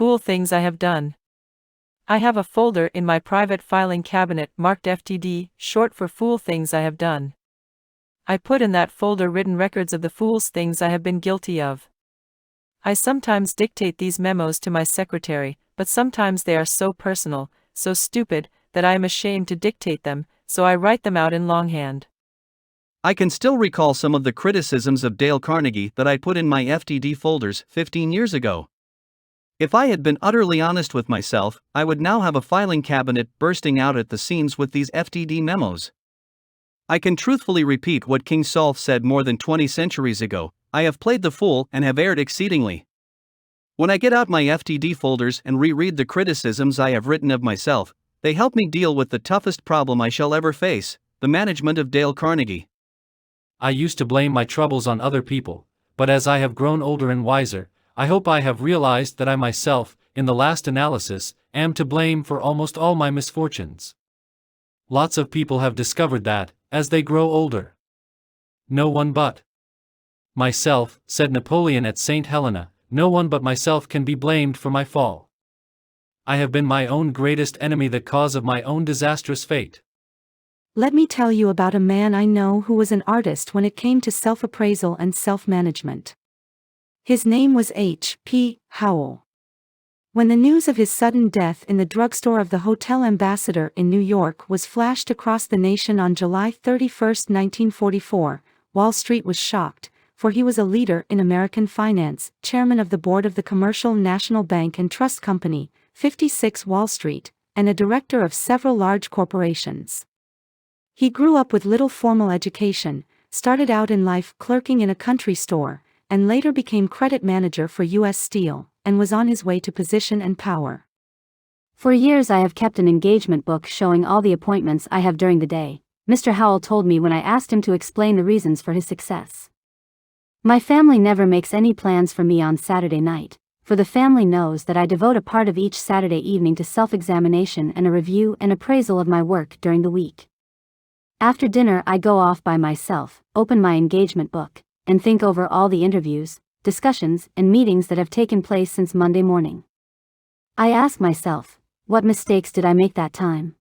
fool things I have done. I have a folder in my private filing cabinet marked FTD, short for fool things I have done. I put in that folder written records of the fool's things I have been guilty of. I sometimes dictate these memos to my secretary, but sometimes they are so personal, so stupid, that I am ashamed to dictate them, so I write them out in longhand. I can still recall some of the criticisms of Dale Carnegie that I put in my FTD folders 15 years ago. If I had been utterly honest with myself, I would now have a filing cabinet bursting out at the seams with these FTD memos. I can truthfully repeat what King Saul said more than 20 centuries ago: I have played the fool and have erred exceedingly. When I get out my FTD folders and reread the criticisms I have written of myself, they help me deal with the toughest problem I shall ever face: the management of Dale Carnegie. I used to blame my troubles on other people, but as I have grown older and wiser, I hope I have realized that I myself, in the last analysis, am to blame for almost all my misfortunes. Lots of people have discovered that, as they grow older. No one but myself, said Napoleon at St. Helena, no one but myself can be blamed for my fall. I have been my own greatest enemy, the cause of my own disastrous fate. Let me tell you about a man I know who was an artist when it came to self-appraisal and self-management. His name was H.P. Howell. When the news of his sudden death in the drugstore of the Hotel Ambassador in New York was flashed across the nation on July 31, 1944, Wall Street was shocked, for he was a leader in American finance, chairman of the board of the Commercial National Bank and Trust Company, 56 Wall Street, and a director of several large corporations. He grew up with little formal education, started out in life clerking in a country store, and later became credit manager for U.S. Steel, and was on his way to position and power. For years I have kept an engagement book showing all the appointments I have during the day, Mr. Howell told me when I asked him to explain the reasons for his success. My family never makes any plans for me on Saturday night, for the family knows that I devote a part of each Saturday evening to self-examination and a review and appraisal of my work during the week. After dinner I go off by myself, open my engagement book, and think over all the interviews, discussions, and meetings that have taken place since Monday morning. I ask myself, what mistakes did I make that time?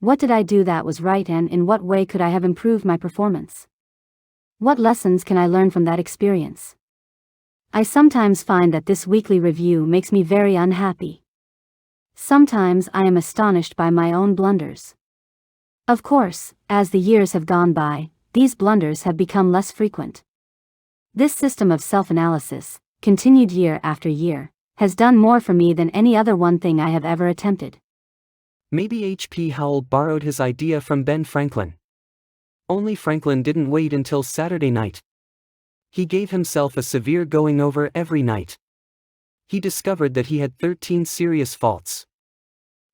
What did I do that was right, and in what way could I have improved my performance? What lessons can I learn from that experience? I sometimes find that this weekly review makes me very unhappy. Sometimes I am astonished by my own blunders. Of course, as the years have gone by, these blunders have become less frequent. This system of self-analysis, continued year after year, has done more for me than any other one thing I have ever attempted. Maybe H.P. Howell borrowed his idea from Ben Franklin. Only Franklin didn't wait until Saturday night. He gave himself a severe going-over every night. He discovered that he had 13 serious faults.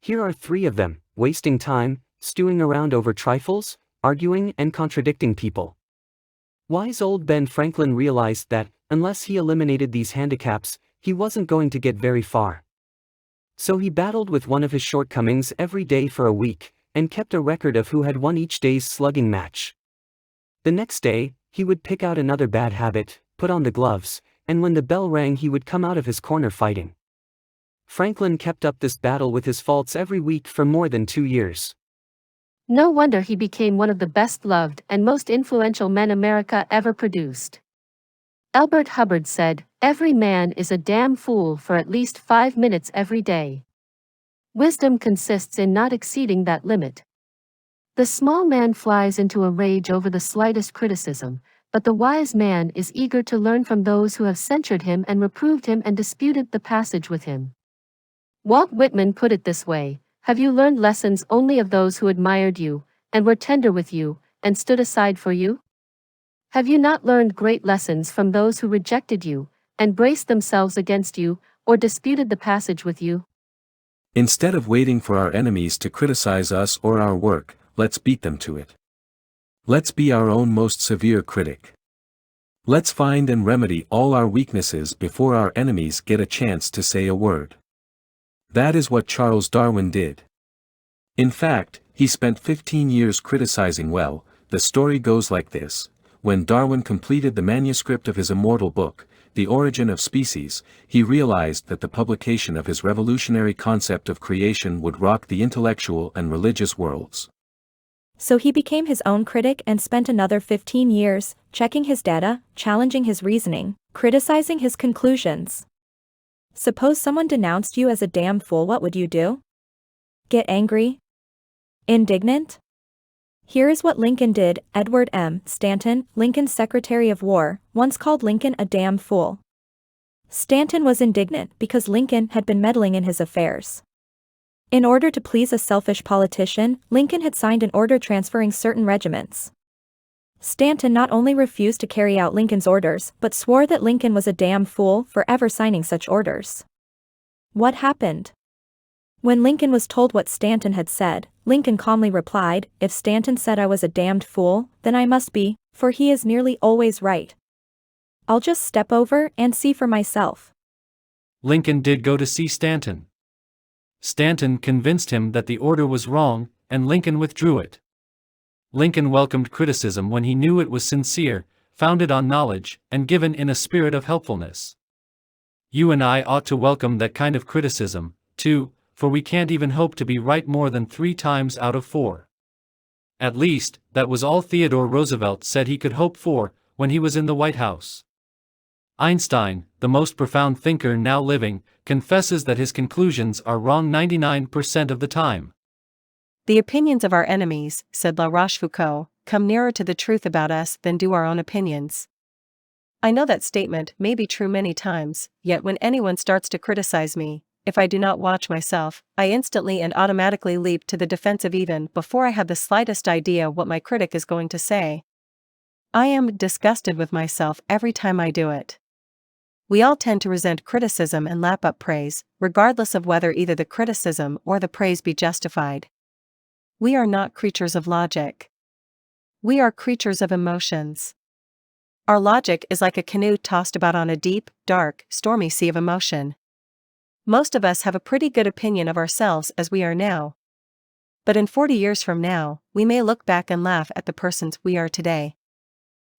Here are 3 of them: wasting time, stewing around over trifles, arguing and contradicting people. Wise old Ben Franklin realized that, unless he eliminated these handicaps, he wasn't going to get very far. So he battled with one of his shortcomings every day for a week, and kept a record of who had won each day's slugging match. The next day, he would pick out another bad habit, put on the gloves, and when the bell rang he would come out of his corner fighting. Franklin kept up this battle with his faults every week for more than 2 years. No wonder he became one of the best-loved and most influential men America ever produced. Elbert Hubbard said, "Every man is a damn fool for at least 5 minutes every day." Wisdom consists in not exceeding that limit. The small man flies into a rage over the slightest criticism, but the wise man is eager to learn from those who have censured him and reproved him and disputed the passage with him. Walt Whitman put it this way: "Have you learned lessons only of those who admired you, and were tender with you, and stood aside for you? Have you not learned great lessons from those who rejected you, and braced themselves against you, or disputed the passage with you?" Instead of waiting for our enemies to criticize us or our work, let's beat them to it. Let's be our own most severe critic. Let's find and remedy all our weaknesses before our enemies get a chance to say a word. That is what Charles Darwin did. In fact, he spent 15 years criticizing. The story goes like this. When Darwin completed the manuscript of his immortal book, The Origin of Species, he realized that the publication of his revolutionary concept of creation would rock the intellectual and religious worlds. So he became his own critic and spent another 15 years, checking his data, challenging his reasoning, criticizing his conclusions. Suppose someone denounced you as a damn fool, what would you do? Get angry? Indignant? Here is what Lincoln did. Edward M. Stanton, Lincoln's Secretary of War, once called Lincoln a damn fool. Stanton was indignant because Lincoln had been meddling in his affairs. In order to please a selfish politician, Lincoln had signed an order transferring certain regiments. Stanton not only refused to carry out Lincoln's orders, but swore that Lincoln was a damn fool for ever signing such orders. What happened? When Lincoln was told what Stanton had said, Lincoln calmly replied, "If Stanton said I was a damned fool, then I must be, for he is nearly always right. I'll just step over and see for myself." Lincoln did go to see Stanton. Stanton convinced him that the order was wrong, and Lincoln withdrew it. Lincoln welcomed criticism when he knew it was sincere, founded on knowledge, and given in a spirit of helpfulness. You and I ought to welcome that kind of criticism, too, for we can't even hope to be right more than 3 times out of 4. At least, that was all Theodore Roosevelt said he could hope for when he was in the White House. Einstein, the most profound thinker now living, confesses that his conclusions are wrong 99% of the time. The opinions of our enemies, said La Rochefoucauld, come nearer to the truth about us than do our own opinions. I know that statement may be true many times, yet when anyone starts to criticize me, if I do not watch myself, I instantly and automatically leap to the defensive even before I have the slightest idea what my critic is going to say. I am disgusted with myself every time I do it. We all tend to resent criticism and lap up praise, regardless of whether either the criticism or the praise be justified. We are not creatures of logic. We are creatures of emotions. Our logic is like a canoe tossed about on a deep, dark, stormy sea of emotion. Most of us have a pretty good opinion of ourselves as we are now. But in 40 years from now, we may look back and laugh at the persons we are today.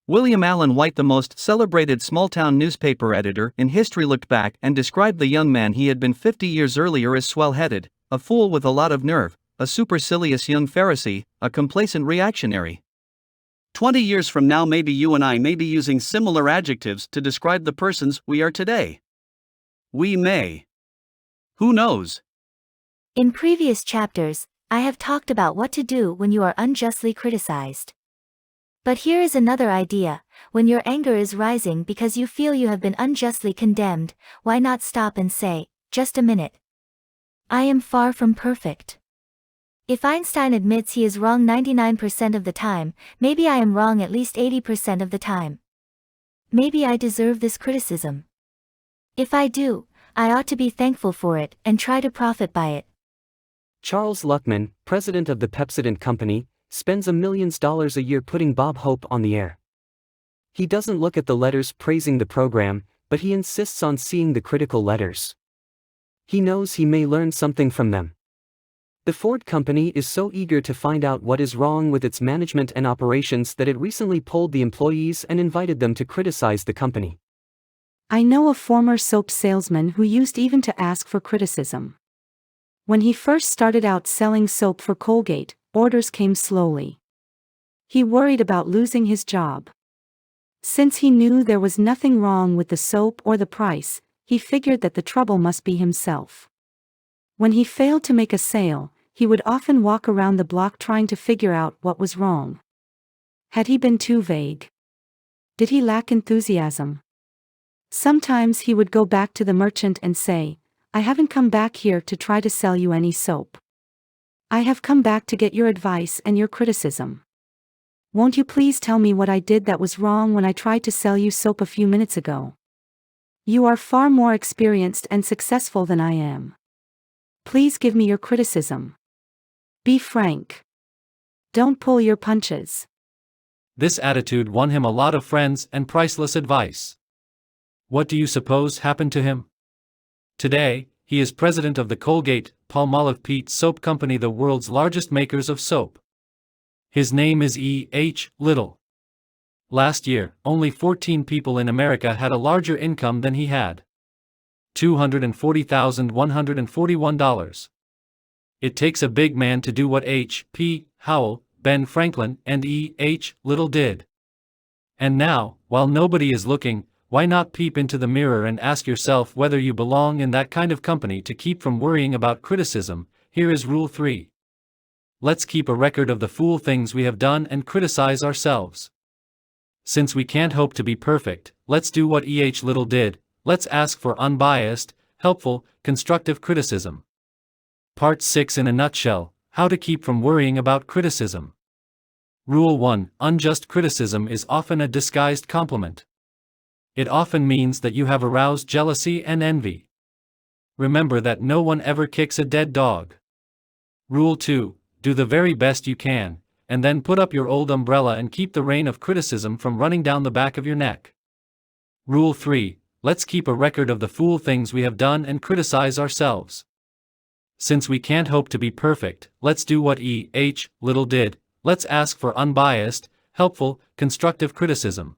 William Allen White, the most celebrated small-town newspaper editor in history, looked back and described the young man he had been 50 years earlier as swell-headed, a fool with a lot of nerve, a supercilious young Pharisee, a complacent reactionary. 20 years from now, maybe you and I may be using similar adjectives to describe the persons we are today. We may. Who knows? In previous chapters, I have talked about what to do when you are unjustly criticized. But here is another idea: when your anger is rising because you feel you have been unjustly condemned, why not stop and say, just a minute. I am far from perfect. If Einstein admits he is wrong 99% of the time, maybe I am wrong at least 80% of the time. Maybe I deserve this criticism. If I do, I ought to be thankful for it and try to profit by it. Charles Luckman, president of the Pepsodent Company, spends millions a year putting Bob Hope on the air. He doesn't look at the letters praising the program, but he insists on seeing the critical letters. He knows he may learn something from them. The Ford Company is so eager to find out what is wrong with its management and operations that it recently polled the employees and invited them to criticize the company. I know a former soap salesman who used even to ask for criticism. When he first started out selling soap for Colgate, orders came slowly. He worried about losing his job. Since he knew there was nothing wrong with the soap or the price, he figured that the trouble must be himself. When he failed to make a sale, he would often walk around the block trying to figure out what was wrong. Had he been too vague? Did he lack enthusiasm? Sometimes he would go back to the merchant and say, "I haven't come back here to try to sell you any soap. I have come back to get your advice and your criticism. Won't you please tell me what I did that was wrong when I tried to sell you soap a few minutes ago? You are far more experienced and successful than I am. Please give me your criticism. Be frank. Don't pull your punches." This attitude won him a lot of friends and priceless advice. What do you suppose happened to him? Today, he is president of the Colgate-Palmolive Peet Soap Company, the world's largest makers of soap. His name is E. H. Little. Last year, only 14 people in America had a larger income than he had. $240,141. It takes a big man to do what H. P. Howell, Ben Franklin, and E. H. Little did. And now, while nobody is looking, why not peep into the mirror and ask yourself whether you belong in that kind of company to keep from worrying about criticism? Here is Rule 3. Let's keep a record of the fool things we have done and criticize ourselves. Since we can't hope to be perfect, let's do what E. H. Little did. Let's ask for unbiased, helpful, constructive criticism. Part 6 in a nutshell: how to keep from worrying about criticism. Rule 1: Unjust criticism is often a disguised compliment. It often means that you have aroused jealousy and envy. Remember that no one ever kicks a dead dog. Rule 2: Do the very best you can, and then put up your old umbrella and keep the rain of criticism from running down the back of your neck. Rule 3: Let's keep a record of the fool things we have done and criticize ourselves. Since we can't hope to be perfect, let's do what E. H. Little did. Let's ask for unbiased, helpful, constructive criticism.